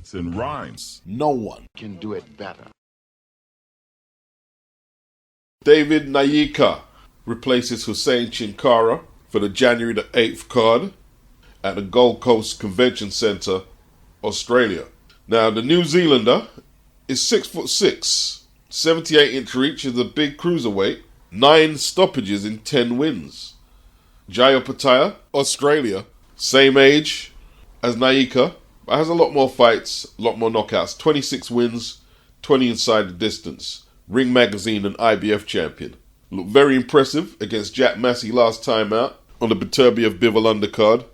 beats and rhymes. No one can do it better. David Nyika replaces Hussein Chinkara for the January the 8th card at the Gold Coast Convention Centre, Australia. Now, the New Zealander is 6'6", 78-inch reach, is a big cruiserweight, 9 stoppages in 10 wins. Jai Opetaia, Australia, same age as Nyika, but has a lot more fights, a lot more knockouts. 26 wins, 20 inside the distance. Ring Magazine and IBF champion. Looked very impressive against Jack Massey last time out on the Beterbiev Bivol undercard.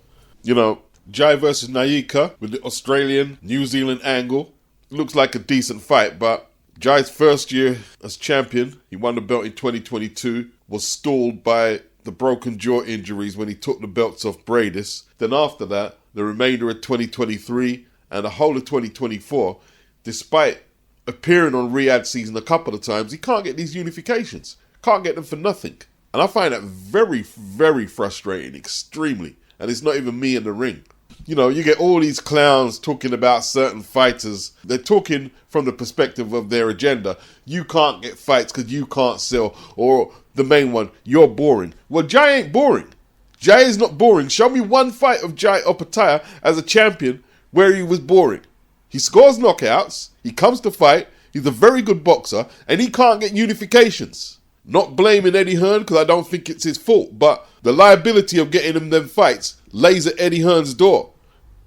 You know, Jai versus Nyika with the Australian, New Zealand angle. Looks like a decent fight, but Jai's first year as champion, he won the belt in 2022, was stalled by the broken jaw injuries when he took the belts off Bradis. Then after that, the remainder of 2023 and the whole of 2024, despite appearing on Riyadh season a couple of times, he can't get these unifications. Can't get them for nothing. And I find that very, very frustrating, extremely. And it's not even me in the ring. You know, you get all these clowns talking about certain fighters. They're talking from the perspective of their agenda. You can't get fights because you can't sell. Or the main one, you're boring. Well, Jai ain't boring. Jai is not boring. Show me one fight of Jai Opetaia as a champion where he was boring. He scores knockouts, he comes to fight, he's a very good boxer, and he can't get unifications. Not blaming Eddie Hearn, because I don't think it's his fault, but the liability of getting him them fights lays at Eddie Hearn's door.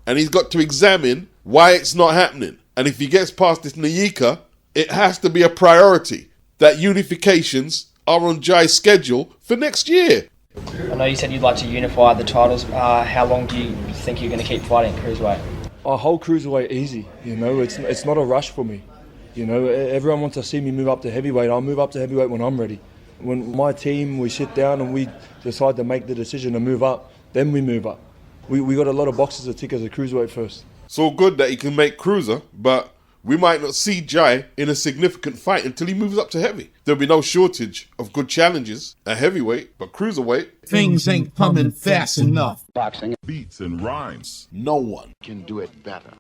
And he's got to examine why it's not happening. And if he gets past this Nyika, it has to be a priority that unifications are on Jai's schedule for next year. I know you said you'd like to unify the titles. How long do you think you're going to keep fighting cruiserweight? A whole cruiserweight easy, you know, it's not a rush for me. You know, everyone wants to see me move up to heavyweight. I'll move up to heavyweight when I'm ready. When my team, we sit down and we decide to make the decision to move up, then we move up. We got a lot of boxes to tick as a cruiserweight first. It's all good that he can make cruiser, but we might not see Jai in a significant fight until he moves up to heavy. There'll be no shortage of good challenges at heavyweight, but cruiserweight, Things ain't coming fast enough. Boxing Beats and rhymes. no one can do it better.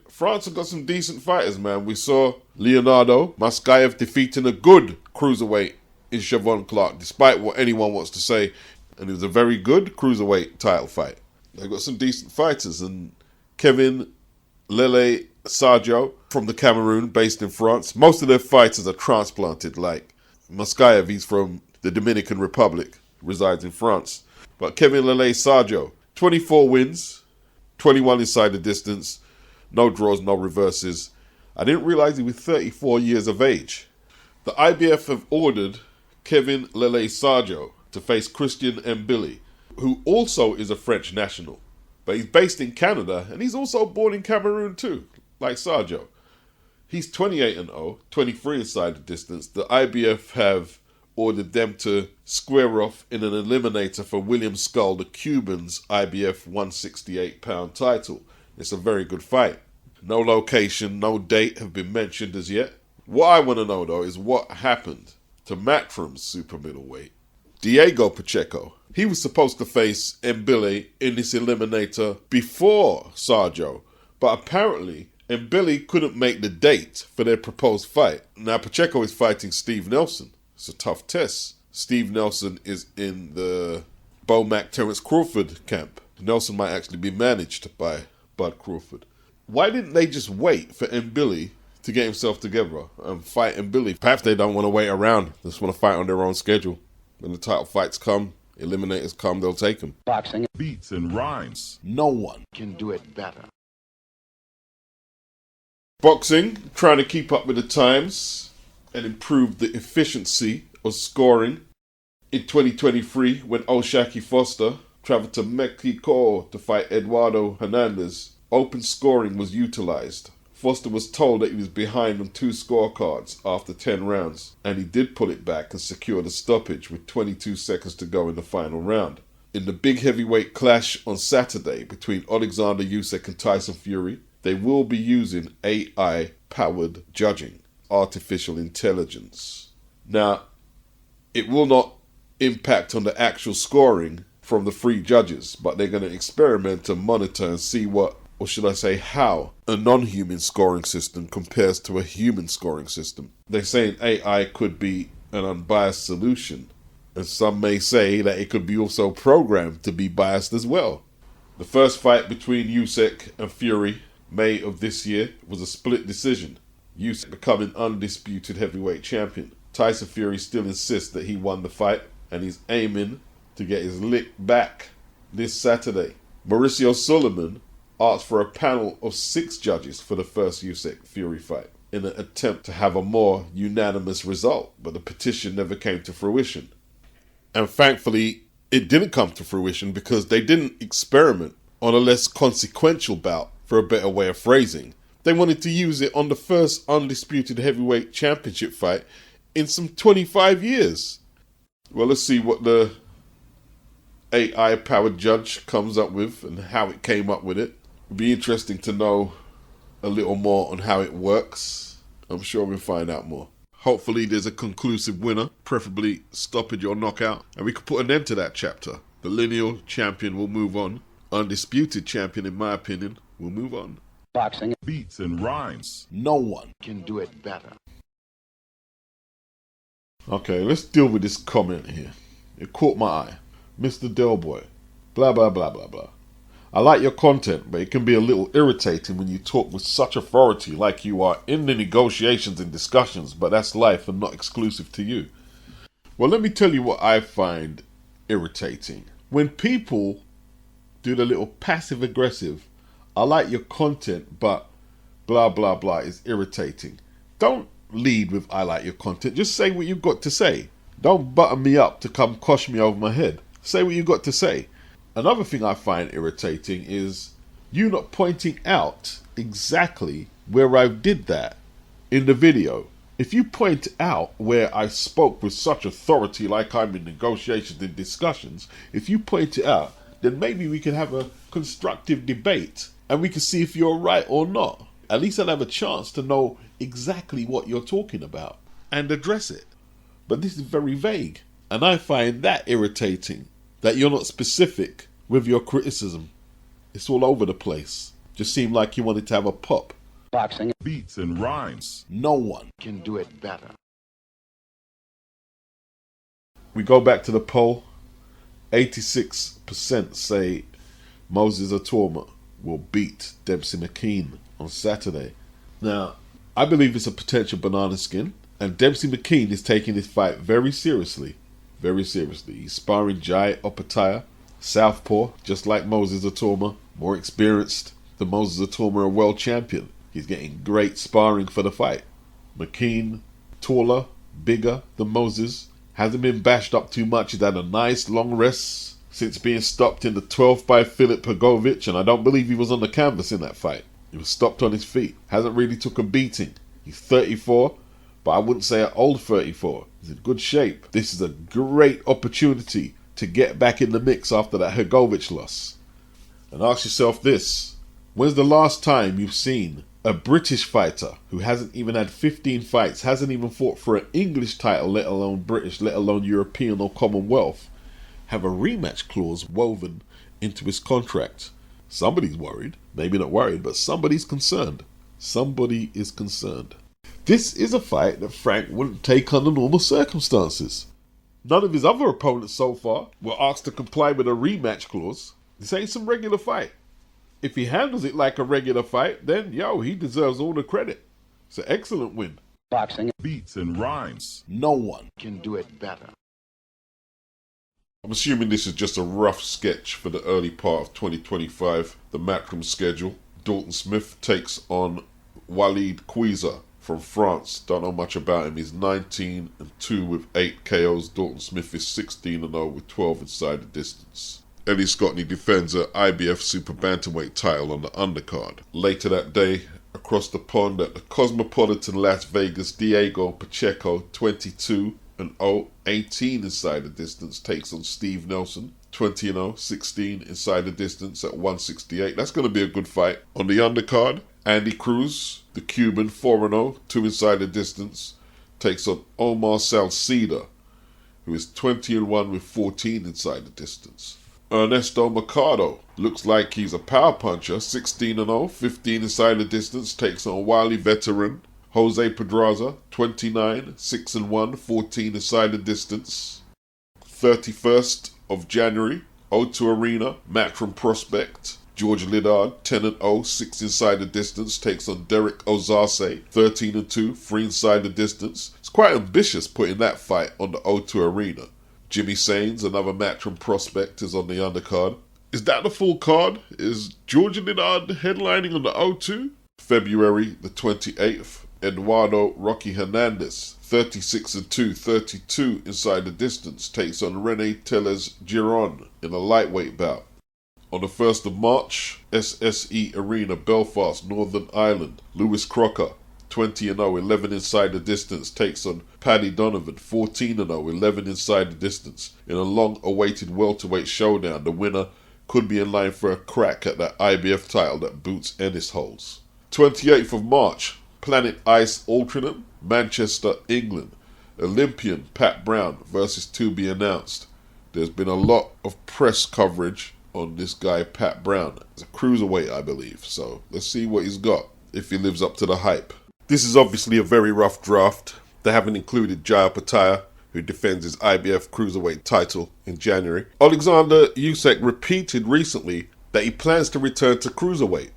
France have got some decent fighters, man. We saw Leonardo Maskaev defeating a good cruiserweight in Siobhan Clarke, despite what anyone wants to say. And it was a very good cruiserweight title fight. They've got some decent fighters. And Kevin Lele Sadjo from the Cameroon, based in France. Most of their fighters are transplanted. Like Maskaev, he's from the Dominican Republic, resides in France. But Kevin Lele Sadjo, 24 wins, 21 inside the distance. No draws, no reverses. I didn't realize he was 34 years of age. The IBF have ordered Kevin Lele Sadjo to face Christian Mbilli, who also is a French national. But he's based in Canada, and he's also born in Cameroon too, like Sadjo. He's 28-0, 23 inside the distance. The IBF have ordered them to square off in an eliminator for William Skull, the Cuban's IBF 168-pound title. It's a very good fight. No location, no date have been mentioned as yet. What I want to know, though, is what happened to MATCHROOM's super middleweight, Diego Pacheco. He was supposed to face Mbilli in this eliminator before Sadjo, but apparently Mbilli couldn't make the date for their proposed fight. Now Pacheco is fighting Steve Nelson. It's a tough test. Steve Nelson is in the Bomac Terence Crawford camp. Nelson might actually be managed by Bud Crawford. Why didn't they just wait for Mbilli to get himself together and fight Mbilli? Perhaps they don't want to wait around. They just want to fight on their own schedule. When the title fights come, eliminators come, they'll take them. Boxing Beats and rhymes. no one can do it better. Boxing, trying to keep up with the times and improve the efficiency of scoring. In 2023, when Oshaki Foster traveled to Mexico to fight Eduardo Hernandez, open scoring was utilized. Foster was told that he was behind on 2 scorecards after 10 rounds, and he did pull it back and secure the stoppage with 22 seconds to go in the final round. In the big heavyweight clash on Saturday between Alexander Usyk and Tyson Fury, they will be using AI-powered judging, artificial intelligence. Now, it will not impact on the actual scoring from the 3 judges, but they're going to experiment and monitor and see what or should I say how, a non-human scoring system compares to a human scoring system. They're saying AI could be an unbiased solution, and some may say that it could be also programmed to be biased as well. The first fight between USYK and Fury, May of this year, was a split decision. USYK becoming undisputed heavyweight champion. Tyson Fury still insists that he won the fight, and he's aiming to get his lick back this Saturday. Mauricio Sulaiman asked for a panel of 6 judges for the first USYK Fury fight in an attempt to have a more unanimous result, but the petition never came to fruition. And thankfully, it didn't come to fruition because they didn't experiment on a less consequential bout, for a better way of phrasing. They wanted to use it on the first undisputed heavyweight championship fight in some 25 years. Well, let's see what the AI-powered judge comes up with and how it came up with it. It'll be interesting to know a little more on how it works. I'm sure we'll find out more. Hopefully there's a conclusive winner, preferably stoppage or knockout, and we can put an end to that chapter. The lineal champion will move on. Undisputed champion, in my opinion, will move on. Boxing Beats and rhymes. No one. can do it better. Okay, let's deal with this comment here. It caught my eye. Mr. Delboy, blah, blah, blah, blah, blah. I like your content, but it can be a little irritating when you talk with such authority like you are in the negotiations and discussions, but that's life and not exclusive to you. Well, let me tell you what I find irritating. When people do the little passive-aggressive, I like your content, but blah, blah, blah is irritating. Don't lead with I like your content. Just say what you've got to say. Don't button me up to come cosh me over my head. Say what you've got to say. Another thing I find irritating is you not pointing out exactly where I did that in the video. If you point out where I spoke with such authority like I'm in negotiations and discussions, if you point it out, then maybe we can have a constructive debate and we can see if you're right or not. At least I'll have a chance to know exactly what you're talking about and address it. But this is very vague, and I find that irritating, that you're not specific with your criticism. It's all over the place. Just seemed like you wanted to have a pop. Boxing Beats and rhymes. No one. can do it better. We go back to the poll. 86% say Moses Atoma will beat Dempsey McKean on Saturday. Now, I believe it's a potential banana skin, and Dempsey McKean is taking this fight very seriously. Very seriously. He's sparring Jai Opetaia, southpaw, just like Moses Atoma, more experienced than Moses Atoma, a world champion. He's getting great sparring for the fight. McKean, taller, bigger than Moses, hasn't been bashed up too much. He's had a nice long rest since being stopped in the 12th by Filip Pogovic, and I don't believe he was on the canvas in that fight. He was stopped on his feet. Hasn't really took a beating. He's 34, but I wouldn't say an old 34. He's in good shape. This is a great opportunity to get back in the mix after that Hrgovic loss. And ask yourself this: when's the last time you've seen a British fighter who hasn't even had 15 fights, hasn't even fought for an English title, let alone British, let alone European or Commonwealth, have a rematch clause woven into his contract? Somebody's worried. Maybe not worried, but somebody's concerned. Somebody is concerned. This is a fight that Frank wouldn't take under normal circumstances. None of his other opponents so far were asked to comply with a rematch clause. This ain't some regular fight. If he handles it like a regular fight, then, he deserves all the credit. It's an excellent win. Boxing Beats and rhymes. No one. can do it better. I'm assuming this is just a rough sketch for the early part of 2025, the MATCHROOM schedule. Dalton Smith takes on Walid Quiza from France. Don't know much about him. He's 19-2 with 8 KOs. Dalton Smith is 16-0 with 12 inside the distance. Eddie Scotney defends an IBF Super Bantamweight title on the undercard. Later that day, across the pond at the Cosmopolitan Las Vegas, Diego Pacheco, 22-0, 18 inside the distance, takes on Steve Nelson, 20-0, 16 inside the distance at 168. That's going to be a good fight. On the undercard, Andy Cruz, the Cuban, 4-0, 2 inside the distance, takes on Omar Salceda, who is 20-1 with 14 inside the distance. Ernesto Mercado looks like he's a power puncher. 16-0, 15 inside the distance, takes on wily veteran Jose Pedraza. 29, 6-1, 14 inside the distance. 31st of January, O2 Arena, MATCHROOM prospect George Liddard. 10-0, 6 inside the distance, takes on Derek Ozase. 13-2, 3 inside the distance. It's quite ambitious putting that fight on the O2 Arena. Jimmy Sains, another MATCHROOM prospect, is on the undercard. Is that the full card? Is George Liddard headlining on the O2? February the 28th, Eduardo Rocky Hernandez, 36-2, 32 inside the distance, takes on Rene Tellez Giron in a lightweight bout. On the 1st of March, SSE Arena, Belfast, Northern Ireland, Lewis Crocker, 20-0, 11 inside the distance, takes on Paddy Donovan, 14-0, 11 inside the distance. In a long-awaited welterweight showdown, the winner could be in line for a crack at that IBF title that Boots Ennis holds. 28th of March, Planet Ice Altrincham, Manchester, England. Olympian Pat Brown versus to be announced. There's been a lot of press coverage on this guy Pat Brown. It's a cruiserweight, I believe, so let's see what he's got, if he lives up to the hype. This is obviously a very rough draft. They haven't included Jai Opetaia, who defends his IBF cruiserweight title in January. Alexander Usyk repeated recently that he plans to return to cruiserweight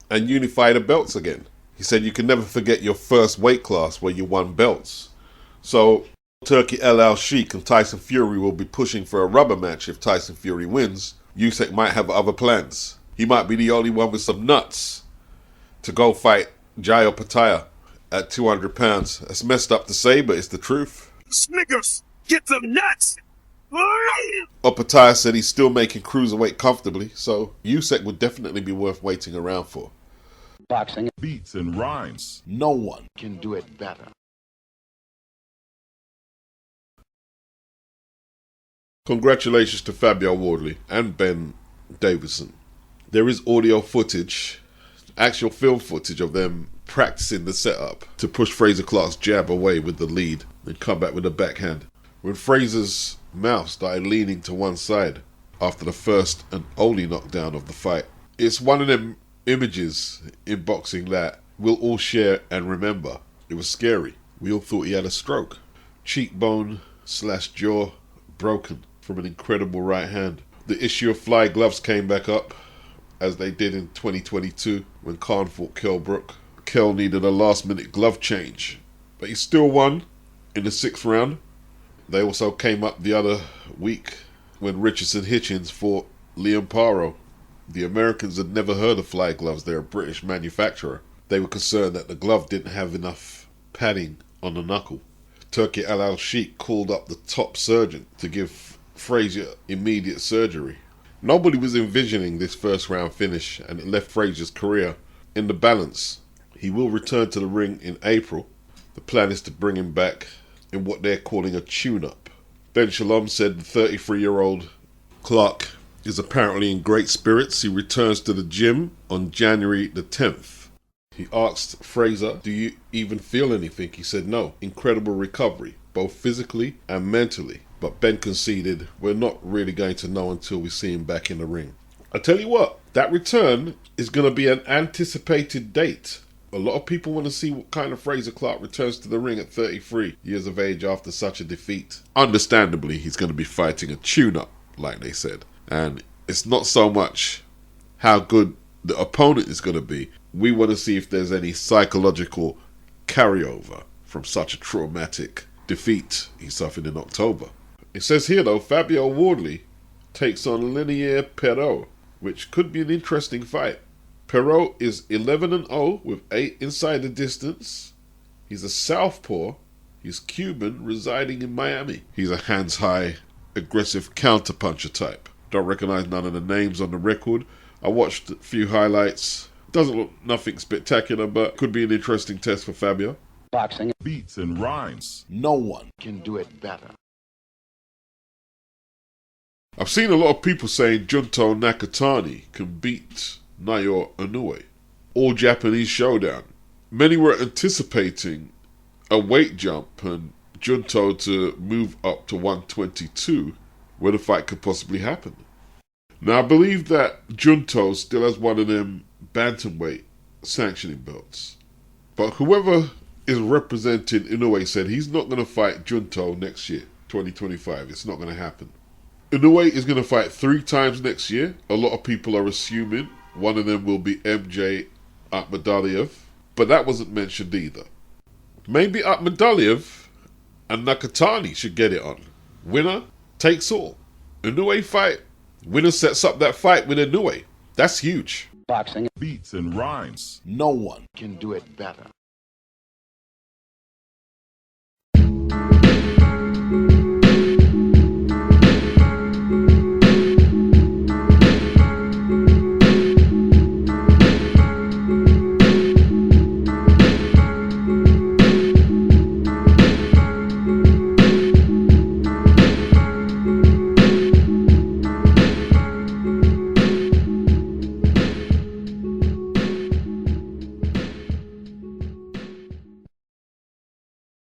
and unify the belts again. He said you can never forget your first weight class where you won belts. So Turki Al-Sheikh and Tyson Fury will be pushing for a rubber match if Tyson Fury wins. Usyk might have other plans. He might be the only one with some nuts to go fight Jai Opetaia at 200 pounds. That's messed up to say, but it's the truth. Snickers, get some nuts! Opetaia said he's still making cruiserweight comfortably, so Usyk would definitely be worth waiting around for. Boxing Beats and rhymes. No one can do it better. Congratulations to Fabio Wardley and Ben Davison. There is audio footage, actual film footage of them practicing the setup to push Frazer Clarke's jab away with the lead and come back with a backhand. When Frazer's mouth started leaning to one side after the first and only knockdown of the fight. It's one of them images in boxing that we'll all share and remember. It was scary. We all thought he had a stroke. Cheekbone / jaw broken from an incredible right hand. The issue of fly gloves came back up, as they did in 2022 when Khan fought Kell Brook. Kell needed a last-minute glove change, but he still won in the 6th round. They also came up the other week when Richardson Hitchens fought Liam Paro. The Americans had never heard of fly gloves. They're a British manufacturer. They were concerned that the glove didn't have enough padding on the knuckle. Turki Al-Sheikh called up the top surgeon to give Frazer immediate surgery. Nobody was envisioning this first round finish, and it left Frazer's career in the balance. He will return to the ring in April. The plan is to bring him back in what they're calling a tune-up. Ben Shalom said the 33-year-old Clarke is apparently in great spirits. He returns to the gym on January the 10th. He asked Frazer, "Do you even feel anything?" He said no. Incredible recovery, both physically and mentally. But Ben conceded, we're not really going to know until we see him back in the ring. I tell you what, that return is going to be an anticipated date. A lot of people want to see what kind of Frazer Clarke returns to the ring at 33 years of age after such a defeat. Understandably, he's going to be fighting a tune-up, like they said. And it's not so much how good the opponent is going to be. We want to see if there's any psychological carryover from such a traumatic defeat he suffered in October. It says here, though, Fabio Wardley takes on Linier Perreault, which could be an interesting fight. Perreault is 11-0 with 8 inside the distance. He's a southpaw. He's Cuban, residing in Miami. He's a hands-high, aggressive counterpuncher type. Don't recognize none of the names on the record. I watched a few highlights. Doesn't look nothing spectacular, but could be an interesting test for Fabio. Boxing Beats and rhymes. No one can do it better. I've seen a lot of people saying Junto Nakatani can beat Naoya Inoue. All Japanese showdown. Many were anticipating a weight jump and Junto to move up to 122 where the fight could possibly happen. Now, I believe that Junto still has one of them bantamweight sanctioning belts. But whoever is representing Inoue said he's not going to fight Junto next year, 2025. It's not going to happen. Inoue is going to fight 3 times next year. A lot of people are assuming one of them will be MJ AKHMADALIEV, but that wasn't mentioned either. Maybe AKHMADALIEV and NAKATANI should get it on. Winner takes all. Inoue fight. Winner sets up that fight with Inoue. That's huge. Boxing Beats and rhymes. no one can do it better.